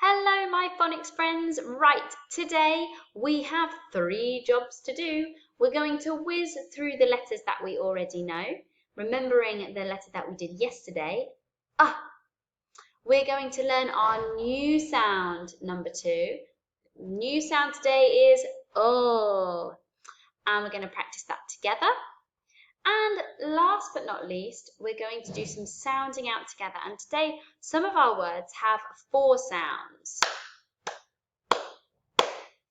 Hello, my phonics friends. Right, today we have 3 jobs to do. We're going to whiz through the letters that we already know, remembering the letter that we did yesterday. We're going to learn our new sound, number 2. New sound today is oh, and we're going to practice that together. And last but not least, we're going to do some sounding out together. And today, some of our words have 4 sounds.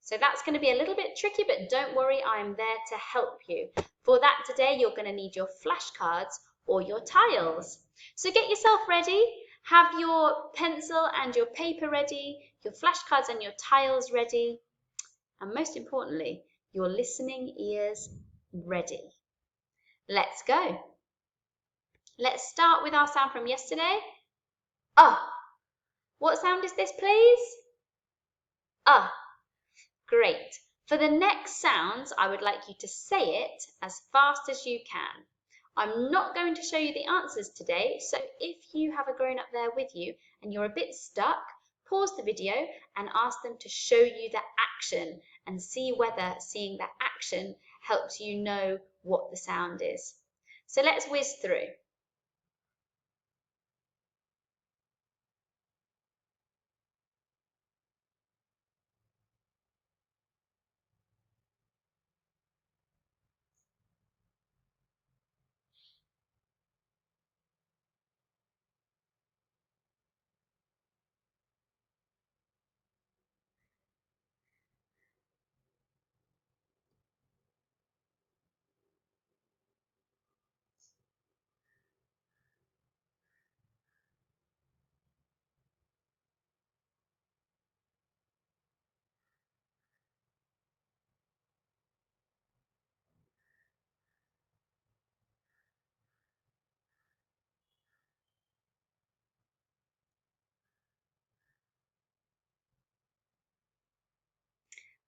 So that's going to be a little bit tricky, but don't worry, I'm there to help you. For that today, you're going to need your flashcards or your tiles. So get yourself ready, have your pencil and your paper ready, your flashcards and your tiles ready, and most importantly, your listening ears ready. Let's go. Let's start with our sound from yesterday. What sound is this, please? Great. For the next sounds, I would like you to say it as fast as you can. I'm not going to show you the answers today, so if you have a grown-up there with you and you're a bit stuck, pause the video and ask them to show you the action and see whether seeing the action helps you know what the sound is. So let's whiz through.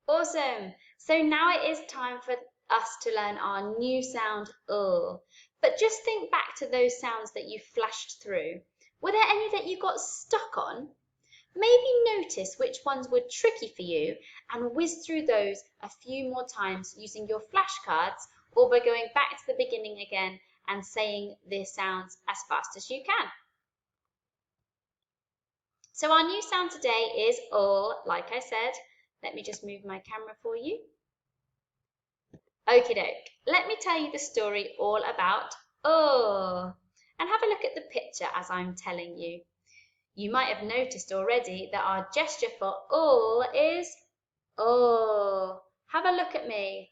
Awesome. So now it is time for us to learn our new sound, But just think back to those sounds that you flashed through. Were there any that you got stuck on? Maybe notice which ones were tricky for you and whiz through those a few more times using your flashcards or by going back to the beginning again and saying the sounds as fast as you can. So our new sound today is like I said. Let me just move my camera for you. Okie doke, let me tell you the story all about and have a look at the picture as I'm telling you. You might have noticed already that our gesture for is Have a look at me.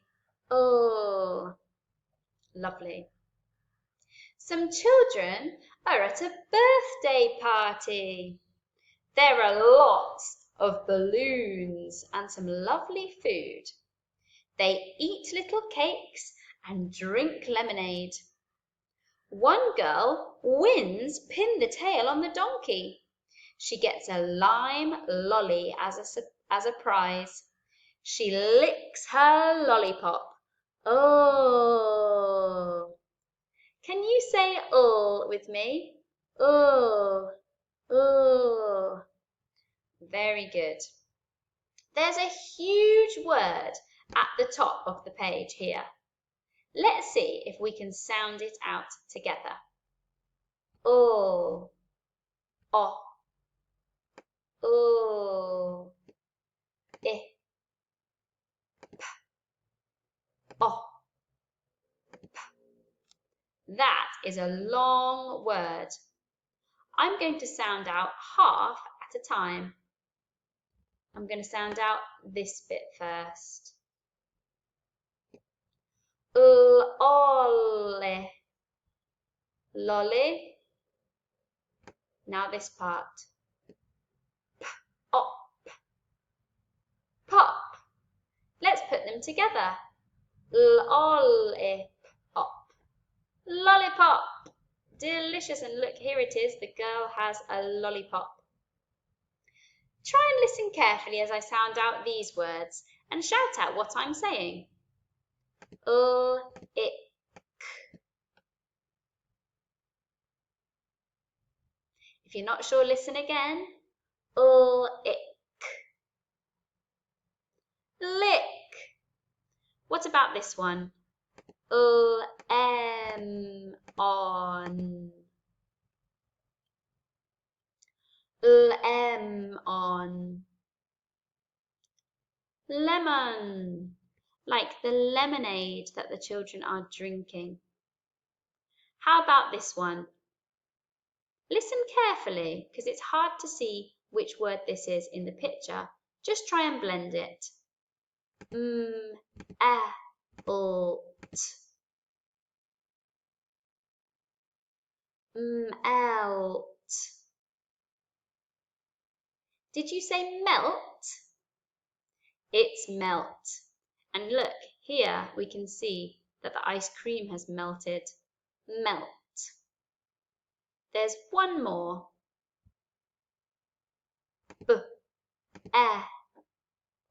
Lovely. Some children are at a birthday party. There are lots of balloons and some lovely food. They eat little cakes and drink lemonade. One girl wins pin the tail on the donkey. She gets a lime lolly as a prize. She licks her lollipop. Can you say with me? Very good. There's a huge word at the top of the page here. Let's see if we can sound it out together. That is a long word. I'm going to sound out half at a time. I'm going to sound out this bit first. Ole. Lolly. Now this part. Op. Pop. Let's put them together. Lollipop. Lollipop. Delicious, and look, here it is. The girl has a lollipop. Try and listen carefully as I sound out these words and shout out what I'm saying. Ick. If you're not sure, listen again. Ick. about this one? On. On. Lemon, like the lemonade that the children are drinking. How about this one? Listen carefully, because it's hard to see which word this is in the picture. Just try and blend it. Melt. Did you say melt? It's melt. And look, here we can see that the ice cream has melted. Melt. There's one more.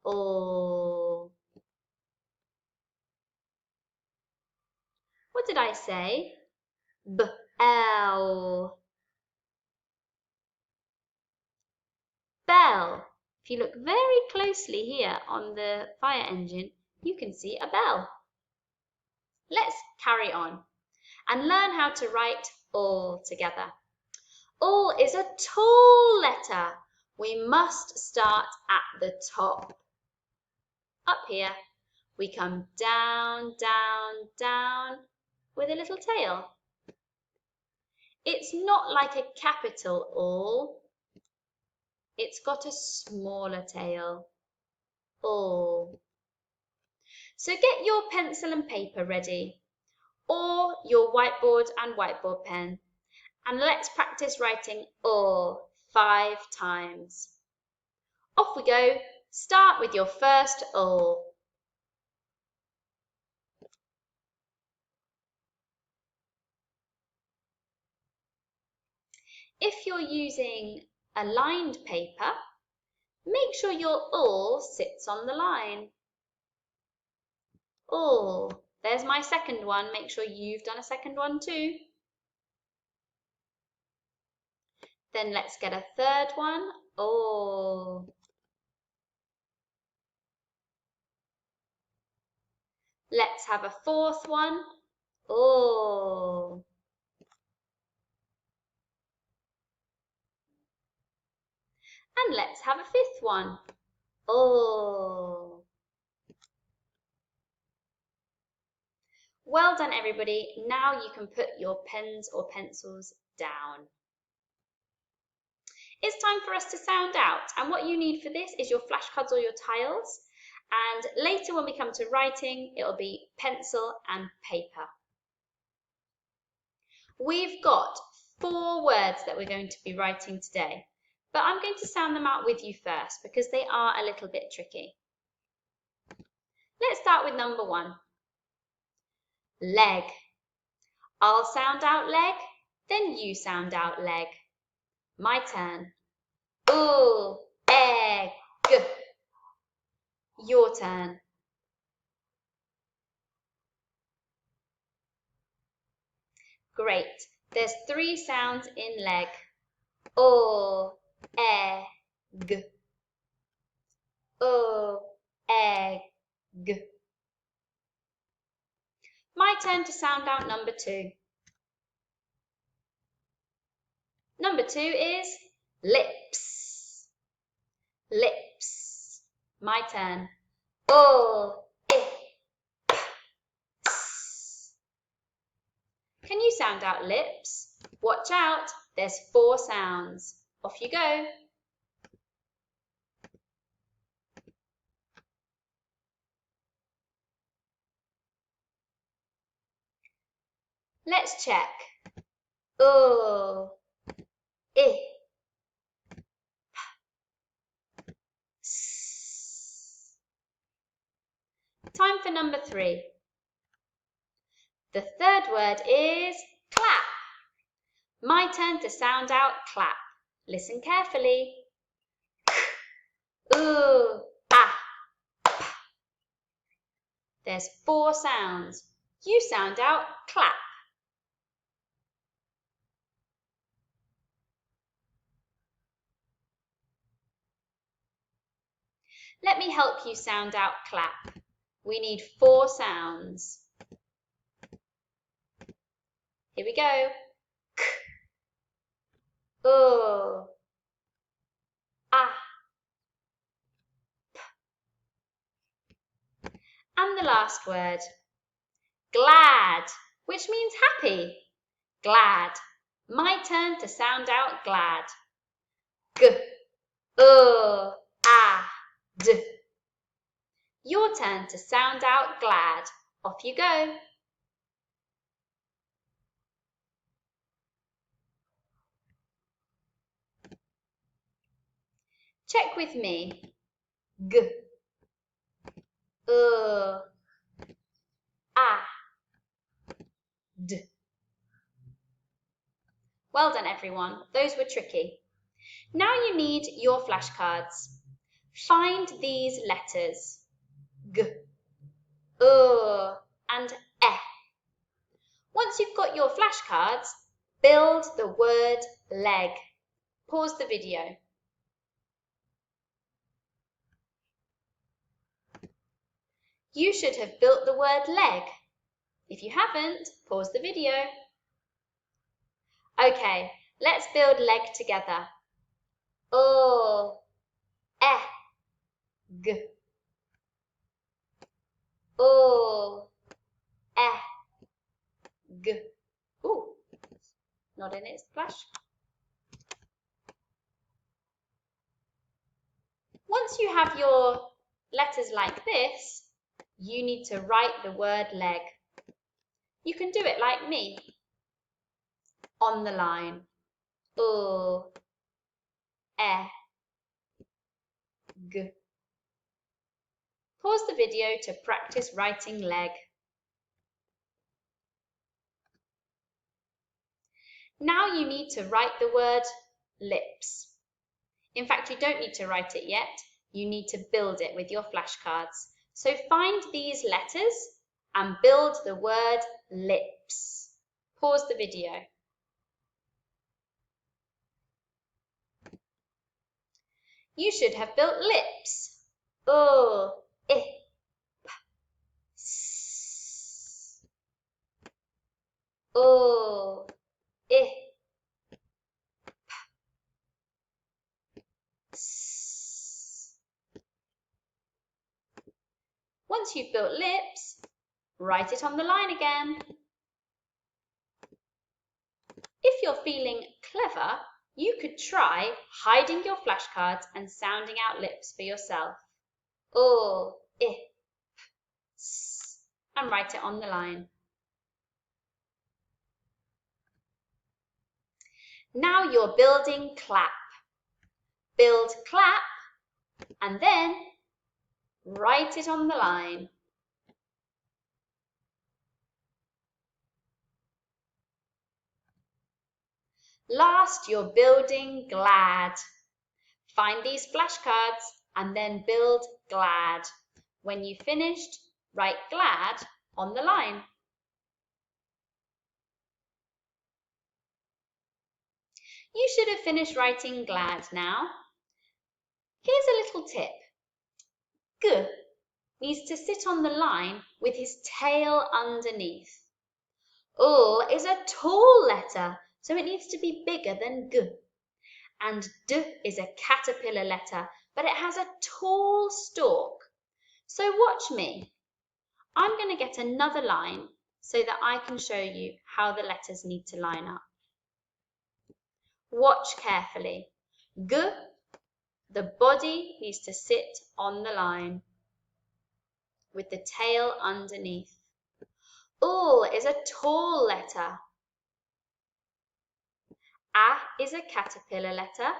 Oh. What did I say? Bell. Bell. If you look very closely here on the fire engine, you can see a bell. Let's carry on and learn how to write all together. All is a tall letter. We must start at the top. Up here, we come down, down, down with a little tail. It's not like a capital all. It's got a smaller tail. All. So get your pencil and paper ready, or your whiteboard and whiteboard pen, and let's practice writing all 5 times. Off we go. Start with your first all. If you're using a lined paper, make sure your all sits on the line. All. There's my second one. Make sure you've done a second one too. Then let's get a third one. All. Let's have a fourth one. All. And let's have a fifth one. All. Well done, everybody. Now you can put your pens or pencils down. It's time for us to sound out, and what you need for this is your flashcards or your tiles, and later when we come to writing, it'll be pencil and paper. We've got 4 words that we're going to be writing today, but I'm going to sound them out with you first because they are a little bit tricky. Let's start with number 1. Leg. I'll sound out leg, then you sound out leg. My turn. Egg. Your turn. Great. There's 3 sounds in leg. Egg. Egg. My turn to sound out number 2. Number 2 is lips. Lips. My turn. Can you sound out lips? Watch out, there's 4 sounds. Off you go. Let's check. Time for number 3. The third word is clap. My turn to sound out clap. Listen carefully. There's 4 sounds. You sound out clap. Let me help you sound out clap. We need 4 sounds. Here we go. K, ah. And the last word, glad, which means happy. Glad. My turn to sound out glad. G, ah, d. Your turn to sound out glad. Off you go. Check with me. G, ah, d. Well done, everyone. Those were tricky. Now you need your flashcards. Find these letters. G, and E. Once you've got your flashcards, build the word leg. Pause the video. You should have built the word leg. If you haven't, pause the video. Okay, let's build leg together. G. G. Ooh, not in its flash. Once you have your letters like this, you need to write the word leg. You can do it like me. On the line. G. Pause the video to practice writing leg. Now you need to write the word lips. In fact, you don't need to write it yet. You need to build it with your flashcards. So find these letters and build the word lips. Pause the video. You should have built lips. I, p, s. I, p, s. Once you've built lips, write it on the line again. If you're feeling clever, you could try hiding your flashcards and sounding out lips for yourself. I, p, s, and write it on the line. Now you're building clap. Build clap and then write it on the line. Last, you're building glad. Find these flashcards and then build glad. When you've finished, write glad on the line. You should have finished writing glad now. Here's a little tip. G needs to sit on the line with his tail underneath. Is a tall letter, so it needs to be bigger than G. And D is a caterpillar letter, but it has a tall stalk. So watch me. I'm going to get another line so that I can show you how the letters need to line up. Watch carefully. G, the body needs to sit on the line with the tail underneath. Is a tall letter. A is a caterpillar letter.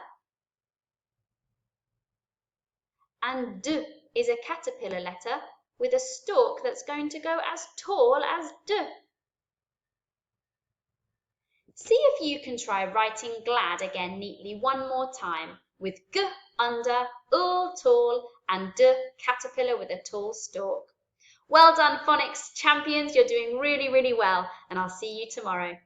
And D is a caterpillar letter with a stalk that's going to go as tall as D. See if you can try writing glad again neatly one more time with G under, tall, and D caterpillar with a tall stalk. Well done, phonics champions. You're doing really, really well, and I'll see you tomorrow.